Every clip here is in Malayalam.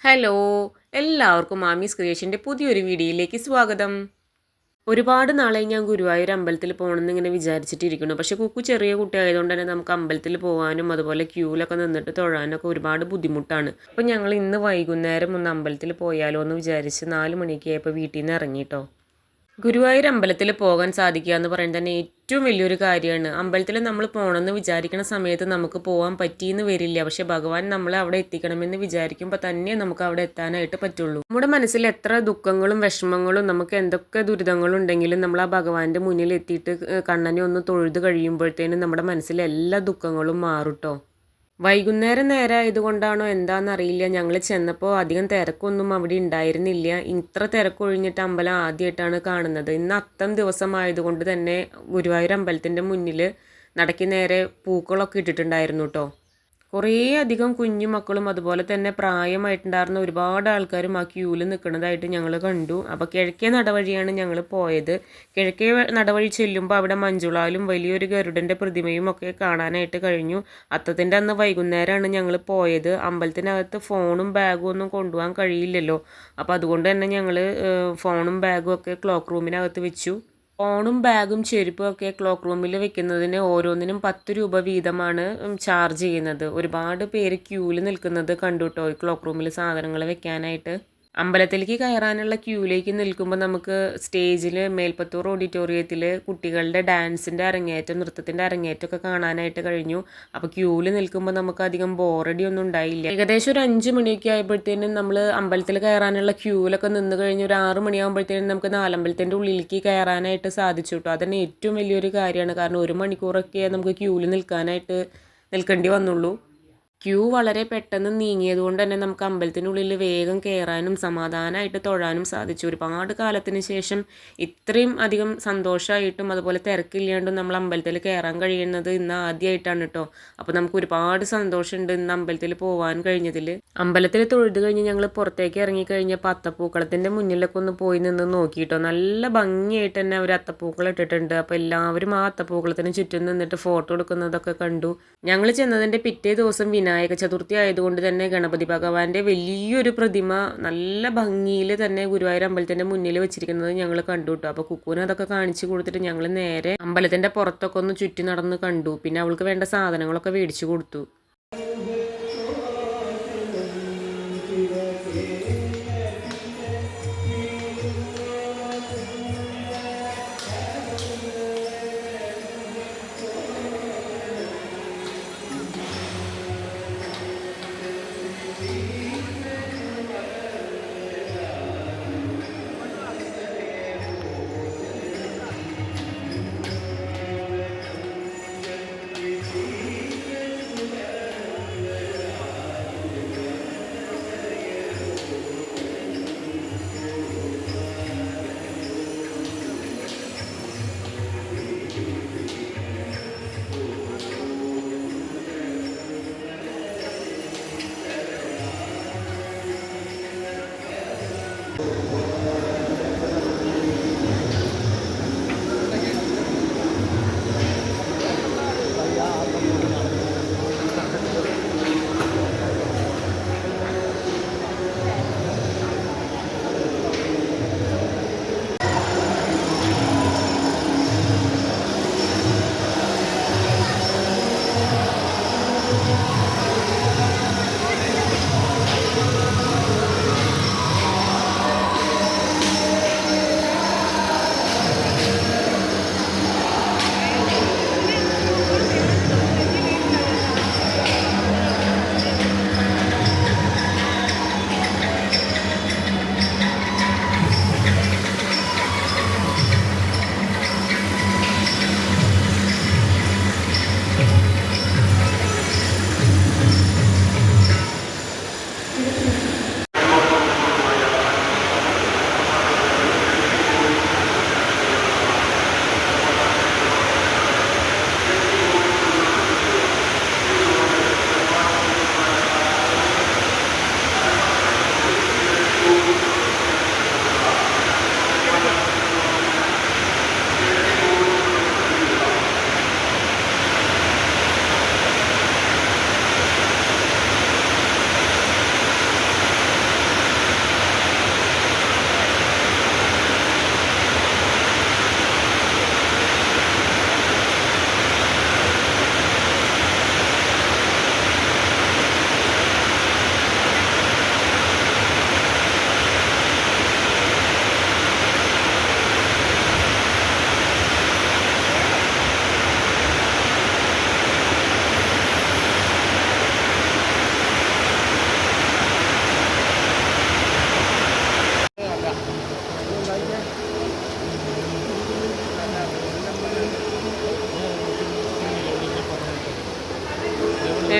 ഹലോ എല്ലാവർക്കും മാമീസ് ക്രിയേഷൻ്റെ പുതിയൊരു വീഡിയോയിലേക്ക് സ്വാഗതം. ഒരുപാട് നാളായി ഞാൻ ഗുരുവായൂർ അമ്പലത്തിൽ പോകണമെന്ന് ഇങ്ങനെ വിചാരിച്ചിട്ടിരിക്കുന്നു. പക്ഷേ കുക്കു ചെറിയ കുട്ടിയായതുകൊണ്ട് തന്നെ നമുക്ക് അമ്പലത്തിൽ പോകാനും അതുപോലെ ക്യൂവിലൊക്കെ നിന്നിട്ട് തൊഴാനൊക്കെ ഒരുപാട് ബുദ്ധിമുട്ടാണ്. അപ്പോൾ ഞങ്ങൾ ഇന്ന് വൈകുന്നേരം ഒന്ന് അമ്പലത്തിൽ പോയാലോ എന്ന് വിചാരിച്ച് 4 മണിക്ക് ആയപ്പോൾ വീട്ടിൽ നിന്ന് ഇറങ്ങിയിട്ടോ. ഗുരുവായൂർ അമ്പലത്തിൽ പോകാൻ സാധിക്കുക എന്ന് പറയുന്നത് തന്നെ ഏറ്റവും വലിയൊരു കാര്യമാണ്. അമ്പലത്തിൽ നമ്മൾ പോകണമെന്ന് വിചാരിക്കുന്ന സമയത്ത് നമുക്ക് പോകാൻ പറ്റിയെന്ന് വരില്ല. പക്ഷെ ഭഗവാൻ നമ്മളെ അവിടെ എത്തിക്കണമെന്ന് വിചാരിക്കുമ്പോൾ തന്നെ നമുക്ക് അവിടെ എത്താനായിട്ട് പറ്റുള്ളൂ. നമ്മുടെ മനസ്സിൽ എത്ര ദുഃഖങ്ങളും വിഷമങ്ങളും നമുക്ക് എന്തൊക്കെ ദുരിതങ്ങളും ഉണ്ടെങ്കിലും നമ്മൾ ആ ഭഗവാന്റെ മുന്നിൽ എത്തിയിട്ട് കണ്ണനെ ഒന്ന് തൊഴുത് കഴിയുമ്പോഴത്തേനും നമ്മുടെ മനസ്സിലെ എല്ലാ ദുഃഖങ്ങളും മാറുട്ടോ. വൈകുന്നേരം നേരമായതുകൊണ്ടാണോ എന്താണെന്നറിയില്ല, ഞങ്ങൾ ചെന്നപ്പോൾ അധികം തിരക്കൊന്നും അവിടെ ഉണ്ടായിരുന്നില്ല. ഇത്ര തിരക്കൊഴിഞ്ഞിട്ട് അമ്പലം ആദ്യമായിട്ടാണ് കാണുന്നത്. ഇന്ന് അത്തം ദിവസമായതുകൊണ്ട് തന്നെ ഗുരുവായൂർ അമ്പലത്തിൻ്റെ മുന്നിൽ നടക്കി നേരെ പൂക്കളൊക്കെ ഇട്ടിട്ടുണ്ടായിരുന്നു കേട്ടോ. കുറേ അധികം കുഞ്ഞു മക്കളും അതുപോലെ തന്നെ പ്രായമായിട്ടുണ്ടായിരുന്ന ഒരുപാട് ആൾക്കാരും ആ ക്യൂവിൽ നിൽക്കുന്നതായിട്ട് ഞങ്ങൾ കണ്ടു. അപ്പോൾ കിഴക്കേ നടവഴിയാണ് ഞങ്ങൾ പോയത്. കിഴക്കേ നടവഴി ചെല്ലുമ്പോൾ അവിടെ മഞ്ജുളാലും വലിയൊരു ഗരുഡൻ്റെ പ്രതിമയും ഒക്കെ കാണാനായിട്ട് കഴിഞ്ഞു. അത്തത്തിൻ്റെ അന്ന് വൈകുന്നേരമാണ് ഞങ്ങൾ പോയത്. അമ്പലത്തിനകത്ത് ഫോണും ബാഗും ഒന്നും കൊണ്ടുപോകാൻ കഴിയില്ലല്ലോ. അപ്പോൾ അതുകൊണ്ട് തന്നെ ഞങ്ങൾ ഫോണും ബാഗും ഒക്കെ ക്ലോക്ക് റൂമിനകത്ത് വെച്ചു. ഫോണും ബാഗും ചെരുപ്പും ഒക്കെ ക്ലോക്ക് റൂമിൽ വെക്കുന്നതിന് ഓരോന്നിനും 10 രൂപ വീതമാണ് ചാർജ് ചെയ്യുന്നത്. ഒരുപാട് പേര് ക്യൂവിൽ നിൽക്കുന്നത് കണ്ടു കേട്ടോ ക്ലോക്ക് റൂമിൽ സാധനങ്ങൾ വെക്കാനായിട്ട്. അമ്പലത്തിലേക്ക് കയറാനുള്ള ക്യൂവിലേക്ക് നിൽക്കുമ്പോൾ നമുക്ക് സ്റ്റേജിൽ മേൽപ്പത്തൂർ ഓഡിറ്റോറിയത്തിൽ കുട്ടികളുടെ ഡാൻസിൻ്റെ അരങ്ങേറ്റം, നൃത്തത്തിൻ്റെ അരങ്ങേറ്റമൊക്കെ കാണാനായിട്ട് കഴിഞ്ഞു. അപ്പോൾ ക്യൂവിൽ നിൽക്കുമ്പോൾ നമുക്ക് അധികം ബോറടി ഒന്നും ഉണ്ടായില്ല. ഏകദേശം ഒരു 5 മണിയൊക്കെ ആയപ്പോഴത്തേനും നമ്മൾ അമ്പലത്തിൽ കയറാനുള്ള ക്യൂവിലൊക്കെ നിന്ന് കഴിഞ്ഞ് ഒരു 6 മണിയാകുമ്പോഴത്തേനും നമുക്ക് നാലമ്പലത്തിൻ്റെ ഉള്ളിലേക്ക് കയറാനായിട്ട് സാധിച്ചു കേട്ടോ. അതന്നെ ഏറ്റവും വലിയൊരു കാര്യമാണ്. കാരണം 1 മണിക്കൂറൊക്കെ നമുക്ക് ക്യൂവിൽ നിൽക്കേണ്ടി വന്നുള്ളൂ. ക്യൂ വളരെ പെട്ടെന്ന് നീങ്ങിയത് കൊണ്ട് തന്നെ നമുക്ക് അമ്പലത്തിനുള്ളിൽ വേഗം കയറാനും സമാധാനമായിട്ട് തൊഴാനും സാധിച്ചു. ഒരുപാട് കാലത്തിന് ശേഷം ഇത്രയും അധികം സന്തോഷമായിട്ടും അതുപോലെ തിരക്കില്ലാണ്ടും നമ്മൾ അമ്പലത്തിൽ കയറാൻ കഴിയുന്നത് ഇന്ന് ആദ്യമായിട്ടാണ് കേട്ടോ. അപ്പോൾ നമുക്ക് ഒരുപാട് സന്തോഷമുണ്ട് ഇന്ന് അമ്പലത്തിൽ പോകാൻ കഴിഞ്ഞതിൽ. അമ്പലത്തിൽ തൊഴുത് കഴിഞ്ഞ് ഞങ്ങൾ പുറത്തേക്ക് ഇറങ്ങിക്കഴിഞ്ഞപ്പോൾ അത്തപ്പൂക്കളത്തിൻ്റെ മുന്നിലൊക്കെ ഒന്ന് പോയി നിന്ന് നോക്കിയിട്ടോ. നല്ല ഭംഗിയായിട്ട് തന്നെ അവർ അത്തപ്പൂക്കളം ഇട്ടിട്ടുണ്ട്. അപ്പോൾ എല്ലാവരും ആ അത്തപ്പൂക്കളത്തിന് ചുറ്റും നിന്നിട്ട് ഫോട്ടോ എടുക്കുന്നതൊക്കെ കണ്ടു. ഞങ്ങൾ ചെന്നതിൻ്റെ പിറ്റേ ദിവസം വിനായക ചതുർത്ഥി ആയതുകൊണ്ട് തന്നെ ഗണപതി ഭഗവാന്റെ വലിയൊരു പ്രതിമ നല്ല ഭംഗിയിൽ തന്നെ ഗുരുവായൂർ അമ്പലത്തിൻ്റെ മുന്നിൽ വെച്ചിരിക്കുന്നത് ഞങ്ങൾ കണ്ടു കേട്ടോ. അപ്പോൾ കുക്കുവിന് അതൊക്കെ കാണിച്ചു കൊടുത്തിട്ട് ഞങ്ങൾ നേരെ അമ്പലത്തിൻ്റെ പുറത്തൊക്കെ ഒന്ന് ചുറ്റി നടന്ന് കണ്ടു. പിന്നെ അവൾക്ക് വേണ്ട സാധനങ്ങളൊക്കെ മേടിച്ചു കൊടുത്തു.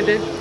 ഇത്